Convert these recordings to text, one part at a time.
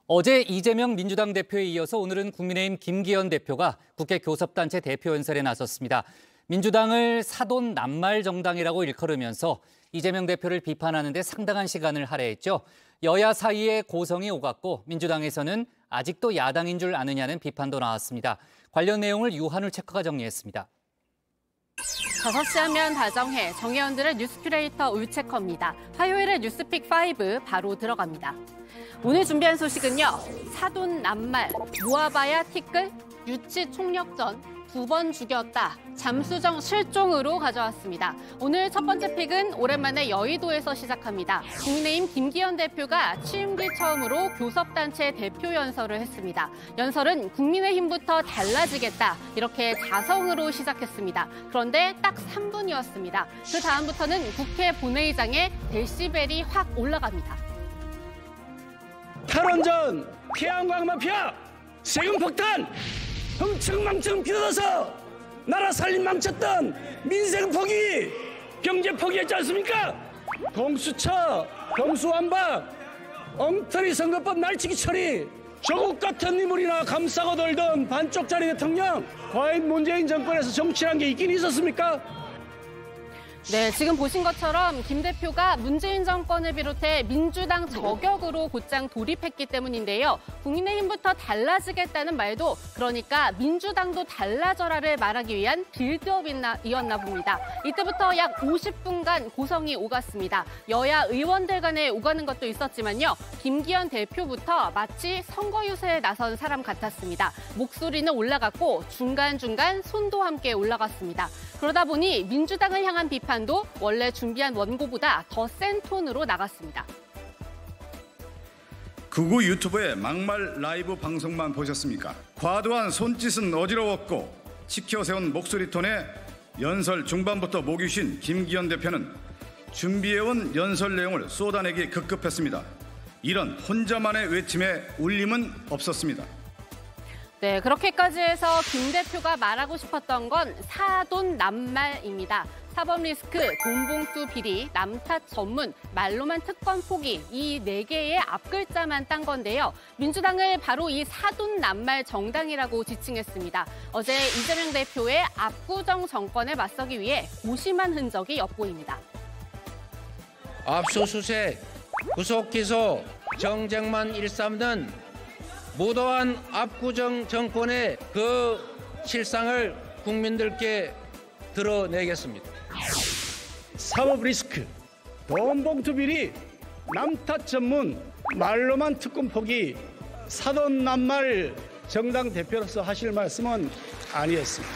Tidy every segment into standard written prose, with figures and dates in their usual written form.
어제 이재명 민주당 대표에 이어서 오늘은 국민의힘 김기현 대표가 국회 교섭단체 대표 연설에 나섰습니다. 민주당을 사돈 낱말 정당이라고 일컬으면서 이재명 대표를 비판하는 데 상당한 시간을 할애했죠. 여야 사이에 고성이 오갔고 민주당에서는 아직도 야당인 줄 아느냐는 비판도 나왔습니다. 관련 내용을 유한울 체크가 정리했습니다. 5시 하면 다정해 정의원들의 뉴스 큐레이터 울체커입니다. 화요일에 뉴스픽 5 바로 들어갑니다. 오늘 준비한 소식은요. 사돈 낱말, 모아봐야 티끌, 유치 총력전, 2번 죽였다, 잠수정 실종으로 가져왔습니다. 오늘 첫 번째 픽은 오랜만에 여의도에서 시작합니다. 국민의힘 김기현 대표가 취임 뒤 처음으로 교섭단체 대표 연설을 했습니다. 연설은 국민의힘부터 달라지겠다, 이렇게 자성으로 시작했습니다. 그런데 딱 3분이었습니다. 그 다음부터는 국회 본회의장에 데시벨이 확 올라갑니다. 탈원전, 태양광 마피아, 세금 폭탄, 흥청망청 비어서 나라 살림 망쳤던 민생 포기, 경제 포기했지 않습니까? 공수처, 공수완박, 엉터리 선거법 날치기 처리, 조국 같은 인물이나 감싸고 돌던 반쪽짜리 대통령, 과연 문재인 정권에서 정치란 게 있긴 있었습니까? 네, 지금 보신 것처럼 김 대표가 문재인 정권을 비롯해 민주당 저격으로 곧장 돌입했기 때문인데요. 국민의힘부터 달라지겠다는 말도, 그러니까 민주당도 달라져라를 말하기 위한 빌드업이었나 봅니다. 이때부터 약 50분간 고성이 오갔습니다. 여야 의원들 간에 오가는 것도 있었지만요. 김기현 대표부터 마치 선거 유세에 나선 사람 같았습니다. 목소리는 올라갔고 중간중간 손도 함께 올라갔습니다. 그러다 보니 민주당을 향한 비판도 원래 준비한 원고보다 더 센 톤으로 나갔습니다. 극우 유튜브의 막말 라이브 방송만 보셨습니까? 과도한 손짓은 어지러웠고 치켜세운 목소리 톤에 연설 중반부터 목이 쉰 김기현 대표는 준비해온 연설 내용을 쏟아내기 급급했습니다. 이런 혼자만의 외침에 울림은 없었습니다. 네, 그렇게까지 해서 김 대표가 말하고 싶었던 건 사돈 낱말입니다. 사법 리스크, 돈봉투 비리, 남탓 전문, 말로만 특권 포기, 이 4개의 앞글자만 딴 건데요. 민주당을 바로 이 사돈 낱말 정당이라고 지칭했습니다. 어제 이재명 대표의 압구정 정권에 맞서기 위해 고심한 흔적이 엿보입니다. 압수수색, 구속기소, 정쟁만 일삼는 무도한 압구정 정권의 그 실상을 국민들께 드러내겠습니다. 사법 리스크, 돈봉투 비리, 남탓 전문, 말로만 특권 포기, 사돈 낱말 정당 대표로서 하실 말씀은 아니었습니다.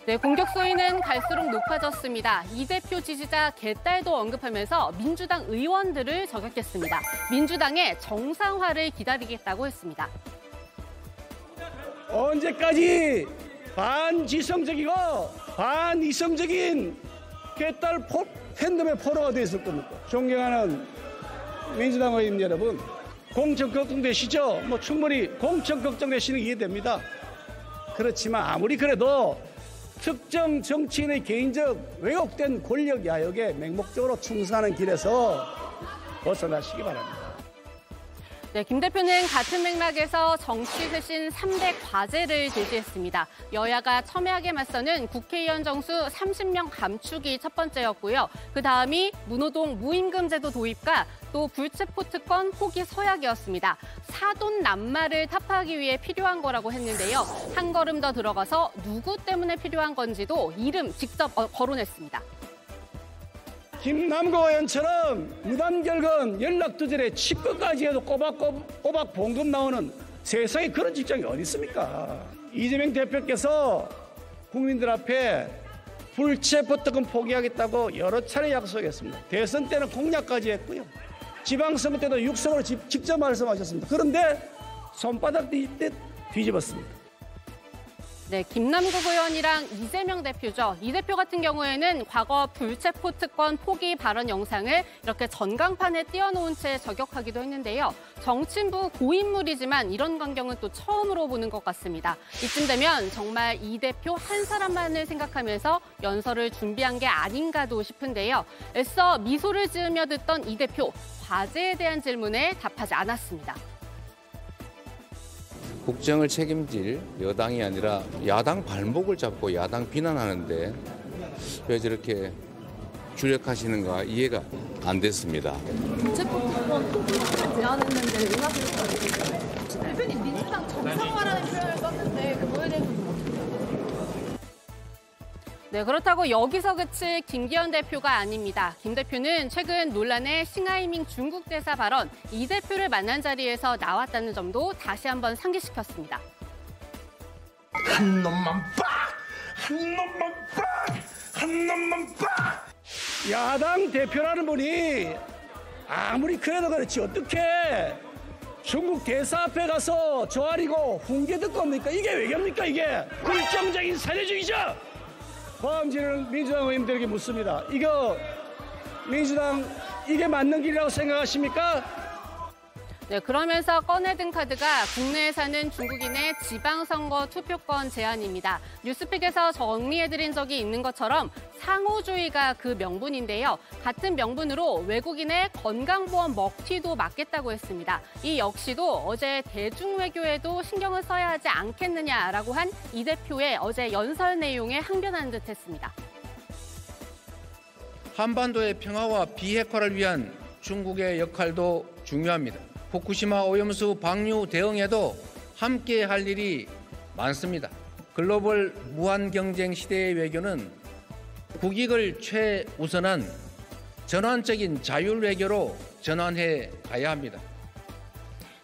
네, 공격 소위는 갈수록 높아졌습니다. 이 대표 지지자 개딸도 언급하면서 민주당 의원들을 저격했습니다. 민주당의 정상화를 기다리겠다고 했습니다. 언제까지 반지성적이고 반이성적인 개딸 팬덤의 포로가 되어 있을 겁니까? 존경하는 민주당 의원 여러분, 공천 걱정되시죠? 충분히 공천 걱정되시는 게 이해됩니다. 그렇지만 아무리 그래도 특정 정치인의 개인적 왜곡된 권력 야욕에 맹목적으로 충성하는 길에서 벗어나시기 바랍니다. 네, 김 대표는 같은 맥락에서 정치 쇄신 3대 과제를 제시했습니다. 여야가 첨예하게 맞서는 국회의원 정수 30명 감축이 첫 번째였고요. 그 다음이 무노동 무임금제도 도입과 또 불체포 특권 포기 서약이었습니다. 사돈 낱말을 타파하기 위해 필요한 거라고 했는데요. 한 걸음 더 들어가서 누구 때문에 필요한 건지도 이름 직접 거론했습니다. 김남국 의원처럼 무단결근, 연락두절에 치과까지 해도 꼬박 봉급 나오는 세상에 그런 직장이 어디 있습니까? 이재명 대표께서 국민들 앞에 불체포특권 포기하겠다고 여러 차례 약속했습니다. 대선 때는 공약까지 했고요. 지방선거 때도 육성으로 직접 말씀하셨습니다. 그런데 손바닥 뒤집듯 뒤집었습니다. 네, 김남국 의원이랑 이재명 대표죠. 이 대표 같은 경우에는 과거 불체포 특권 포기 발언 영상을 이렇게 전광판에 띄워놓은 채 저격하기도 했는데요. 정치부 고인물이지만 이런 광경은 또 처음으로 보는 것 같습니다. 이쯤 되면 정말 이 대표 한 사람만을 생각하면서 연설을 준비한 게 아닌가도 싶은데요. 애써 미소를 지으며 듣던 이 대표, 과제에 대한 질문에 답하지 않았습니다. 국정을 책임질 여당이 아니라 야당 발목을 잡고 야당 비난하는데 왜 저렇게 주력하시는가 이해가 안 됐습니다. 제안했는데 응하셨어요. 대표님 민주당 정상화라는 표현을 썼는데 그거에 대해서는 어떻게 생각하세요? 네, 그렇다고 여기서 그칠 김기현 대표가 아닙니다. 김 대표는 최근 논란의 싱하이밍 중국 대사 발언, 이 대표를 만난 자리에서 나왔다는 점도 다시 한번 상기시켰습니다. 한 놈만 빡! 한 놈만 빡! 한 놈만 빡! 야당 대표라는 분이 아무리 그래도 그렇지 어떻게 중국 대사 앞에 가서 조아리고 훈계 듣고 옵니까? 이게 외교입니까 이게? 굴종적인 사회주의죠. 다음지는 민주당 의원들에게 묻습니다. 이거 민주당 이게 맞는 길이라고 생각하십니까? 네, 그러면서 꺼내든 카드가 국내에 사는 중국인의 지방선거 투표권 제한입니다. 뉴스픽에서 정리해드린 적이 있는 것처럼 상호주의가 그 명분인데요. 같은 명분으로 외국인의 건강보험 먹튀도 막겠다고 했습니다. 이 역시도 어제 대중외교에도 신경을 써야 하지 않겠느냐라고 한 이 대표의 어제 연설 내용에 항변하는 듯했습니다. 한반도의 평화와 비핵화를 위한 중국의 역할도 중요합니다. 후쿠시마 오염수 방류 대응에도 함께 할 일이 많습니다. 글로벌 무한 경쟁 시대의 외교는 국익을 최우선한 전환적인 자율 외교로 전환해 가야 합니다.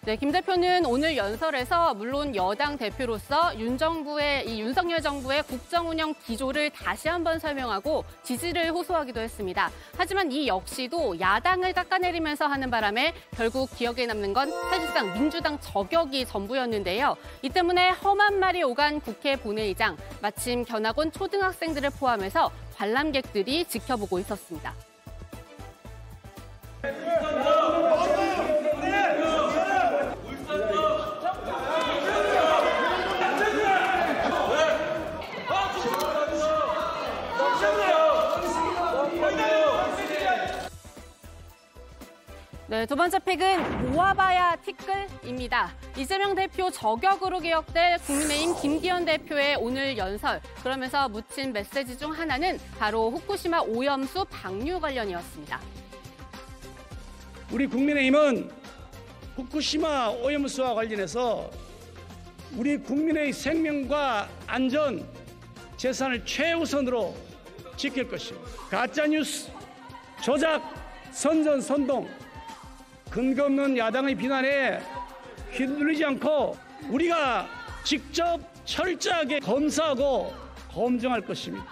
네, 김 대표는 오늘 연설에서 물론 여당 대표로서 윤석열 정부의 국정 운영 기조를 다시 한번 설명하고 지지를 호소하기도 했습니다. 하지만 이 역시도 야당을 깎아내리면서 하는 바람에 결국 기억에 남는 건 사실상 민주당 저격이 전부였는데요. 이 때문에 험한 말이 오간 국회 본회의장, 마침 견학온 초등학생들을 포함해서 관람객들이 지켜보고 있었습니다. 네, 두 번째 픽은 모아봐야 티끌입니다. 이재명 대표 저격으로 기억될 국민의힘 김기현 대표의 오늘 연설. 그러면서 묻힌 메시지 중 하나는 바로 후쿠시마 오염수 방류 관련이었습니다. 우리 국민의힘은 후쿠시마 오염수와 관련해서 우리 국민의 생명과 안전, 재산을 최우선으로 지킬 것입니다. 가짜뉴스, 조작, 선전, 선동, 근거 없는 야당의 비난에 휘둘리지 않고 우리가 직접 철저하게 검사하고 검증할 것입니다.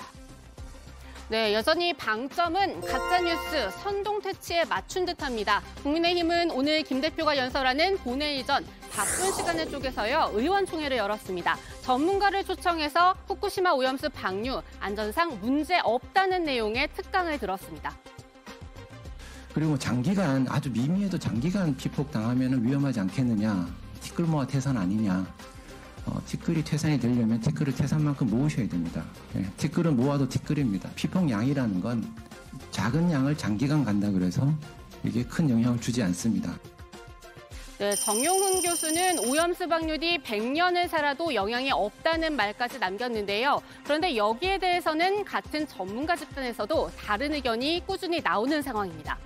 네, 여전히 방점은 가짜뉴스, 선동퇴치에 맞춘 듯합니다. 국민의힘은 오늘 김 대표가 연설하는 본회의 전 바쁜 시간을 쪼개서요 의원총회를 열었습니다. 전문가를 초청해서 후쿠시마 오염수 방류, 안전상 문제 없다는 내용의 특강을 들었습니다. 그리고 장기간 아주 미미해도 장기간 피폭 당하면 위험하지 않겠느냐. 티끌 모아 태산 아니냐. 티끌이 태산이 되려면 티끌을 태산만큼 모으셔야 됩니다. 티끌은 모아도 티끌입니다. 피폭량이라는 건 작은 양을 장기간 간다 그래서 이게 큰 영향을 주지 않습니다. 네, 정용훈 교수는 오염수 방류 뒤 100년을 살아도 영향이 없다는 말까지 남겼는데요. 그런데 여기에 대해서는 같은 전문가 집단에서도 다른 의견이 꾸준히 나오는 상황입니다.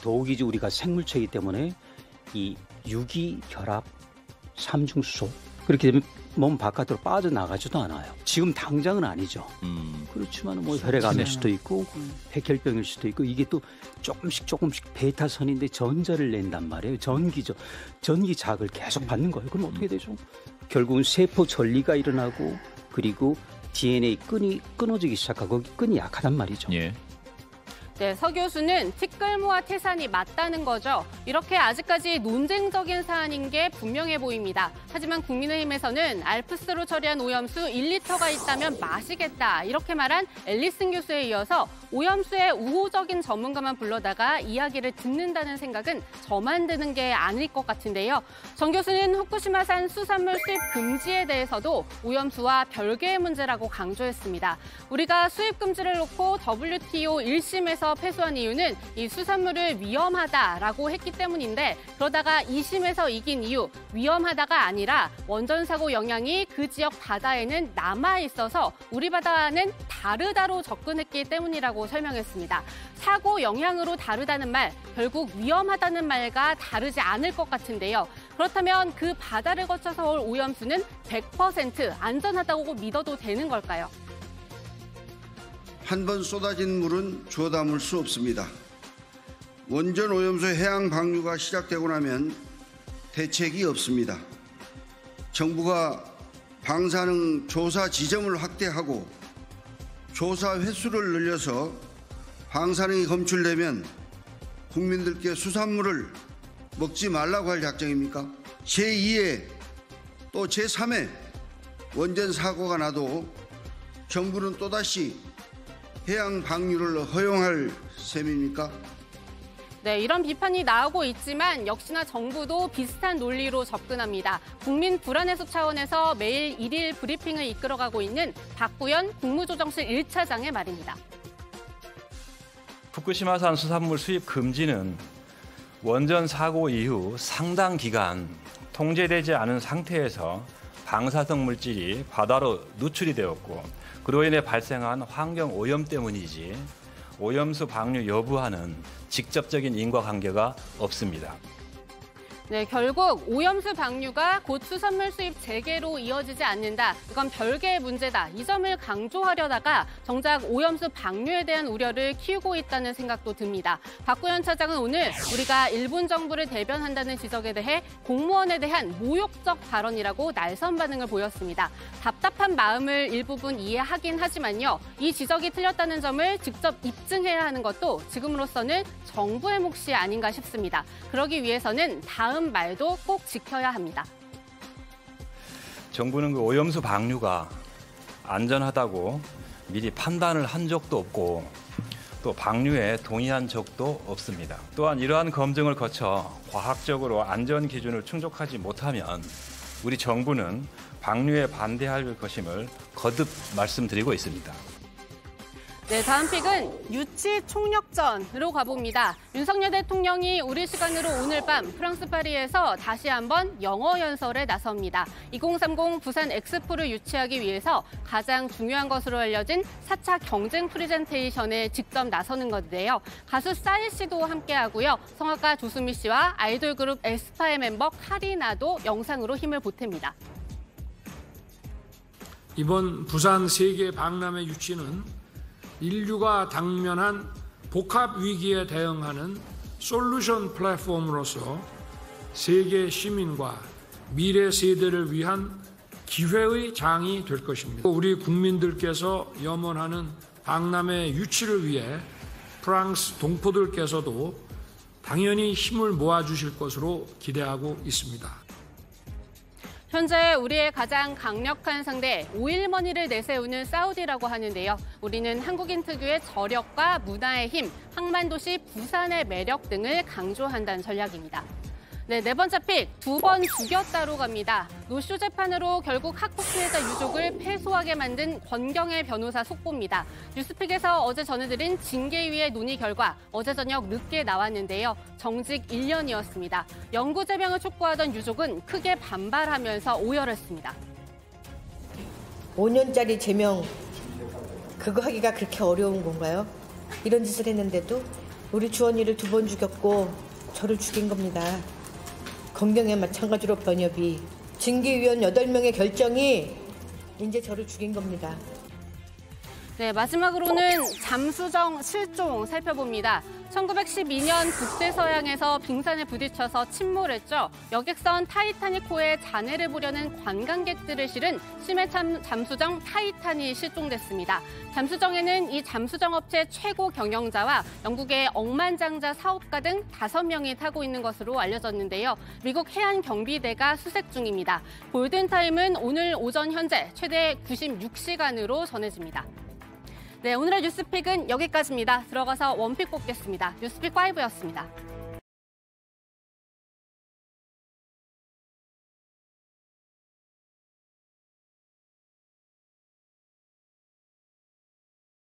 더욱이 우리가 생물체이기 때문에 이 유기결합, 삼중수소 그렇게 되면 몸 바깥으로 빠져나가지도 않아요. 지금 당장은 아니죠. 그렇지만 뭐 혈액암일 수도 있고 백혈병일 수도 있고 이게 또 조금씩 베타선인데 전자를 낸단 말이에요. 전기죠. 전기 자극을 계속 받는 거예요. 그럼 어떻게 되죠? 결국은 세포 전리가 일어나고 그리고 DNA 끈이 끊어지기 시작하고 끈이 약하단 말이죠. 예. 네, 서 교수는 티끌모아 태산이 맞다는 거죠. 이렇게 아직까지 논쟁적인 사안인 게 분명해 보입니다. 하지만 국민의힘에서는 알프스로 처리한 오염수 1리터가 있다면 마시겠다. 이렇게 말한 앨리슨 교수에 이어서 오염수의 우호적인 전문가만 불러다가 이야기를 듣는다는 생각은 저만 드는 게 아닐 것 같은데요. 정 교수는 후쿠시마산 수산물 수입 금지에 대해서도 오염수와 별개의 문제라고 강조했습니다. 우리가 수입 금지를 놓고 WTO 1심에서 1심에서 패소한 이유는 이 수산물을 위험하다라고 했기 때문인데 그러다가 2심에서 이긴 이유 위험하다가 아니라 원전 사고 영향이 그 지역 바다에는 남아 있어서 우리 바다와는 다르다로 접근했기 때문이라고 설명했습니다. 사고 영향으로 다르다는 말, 결국 위험하다는 말과 다르지 않을 것 같은데요. 그렇다면 그 바다를 거쳐서 올 오염수는 100% 안전하다고 믿어도 되는 걸까요? 한 번 쏟아진 물은 주워 담을 수 없습니다. 원전 오염수 해양 방류가 시작되고 나면 대책이 없습니다. 정부가 방사능 조사 지점을 확대하고 조사 횟수를 늘려서 방사능이 검출되면 국민들께 수산물을 먹지 말라고 할 작정입니까? 제2회 또 제3회 원전 사고가 나도 정부는 또다시 해양 방류를 허용할 셈입니까? 네, 이런 비판이 나오고 있지만 역시나 정부도 비슷한 논리로 접근합니다. 국민 불안해소 차원에서 매일 1일 브리핑을 이끌어가고 있는 박구현 국무조정실 1차장의 말입니다. 후쿠시마산 수산물 수입 금지는 원전 사고 이후 상당 기간 통제되지 않은 상태에서 방사성 물질이 바다로 누출이 되었고 그로 인해 발생한 환경 오염 때문이지 오염수 방류 여부와는 직접적인 인과관계가 없습니다. 네, 결국 오염수 방류가 곧 수산물 수입 재개로 이어지지 않는다. 이건 별개의 문제다. 이 점을 강조하려다가 정작 오염수 방류에 대한 우려를 키우고 있다는 생각도 듭니다. 박구현 차장은 오늘 우리가 일본 정부를 대변한다는 지적에 대해 공무원에 대한 모욕적 발언이라고 날선 반응을 보였습니다. 답답한 마음을 일부분 이해하긴 하지만요. 이 지적이 틀렸다는 점을 직접 입증해야 하는 것도 지금으로서는 정부의 몫이 아닌가 싶습니다. 그러기 위해서는 다음 말도 꼭 지켜야 합니다. 정부는 그 오염수 방류가 안전하다고 미리 판단을 한 적도 없고 또 방류에 동의한 적도 없습니다. 또한 이러한 검증을 거쳐 과학적으로 안전 기준을 충족하지 못하면 우리 정부는 방류에 반대할 것임을 거듭 말씀드리고 있습니다. 네, 다음 픽은 유치 총력전으로 가봅니다. 윤석열 대통령이 우리 시간으로 오늘 밤 프랑스 파리에서 다시 한번 영어 연설에 나섭니다. 2030 부산 엑스포를 유치하기 위해서 가장 중요한 것으로 알려진 4차 경쟁 프레젠테이션에 직접 나서는 건데요. 가수 싸이 씨도 함께하고요. 성악가 조수미 씨와 아이돌 그룹 에스파의 멤버 카리나도 영상으로 힘을 보탭니다. 이번 부산 세계 박람회 유치는 인류가 당면한 복합 위기에 대응하는 솔루션 플랫폼으로서 세계 시민과 미래 세대를 위한 기회의 장이 될 것입니다. 우리 국민들께서 염원하는 박람회 유치를 위해 프랑스 동포들께서도 당연히 힘을 모아주실 것으로 기대하고 있습니다. 현재 우리의 가장 강력한 상대 오일머니를 내세우는 사우디라고 하는데요. 우리는 한국인 특유의 저력과 문화의 힘, 항만도시 부산의 매력 등을 강조한다는 전략입니다. 네, 네 번째 픽, 2번 죽였다로 갑니다. 노쇼 재판으로 결국 학폭 피해자 유족을 패소하게 만든 권경의 변호사 속보입니다. 뉴스픽에서 어제 전해드린 징계위의 논의 결과 어제 저녁 늦게 나왔는데요. 정직 1년이었습니다. 영구 제명을 촉구하던 유족은 크게 반발하면서 오열했습니다. 5년짜리 제명, 그거 하기가 그렇게 어려운 건가요? 이런 짓을 했는데도 우리 주원이를 2번 죽였고 저를 죽인 겁니다. 건경에 마찬가지로 변협이 징계위원 8명의 결정이 이제 저를 죽인 겁니다. 네, 마지막으로는 잠수정 실종 살펴봅니다. 1912년 북대서양에서 빙산에 부딪혀서 침몰했죠. 여객선 타이타닉호에 잔해를 보려는 관광객들을 실은 심해 잠수정 타이탄이 실종됐습니다. 잠수정에는 이 잠수정 업체 최고 경영자와 영국의 억만장자 사업가 등 5명이 타고 있는 것으로 알려졌는데요. 미국 해안경비대가 수색 중입니다. 골든타임은 오늘 오전 현재 최대 96시간으로 전해집니다. 네, 오늘의 뉴스픽은 여기까지입니다. 들어가서 원픽 뽑겠습니다. 뉴스픽 5였습니다.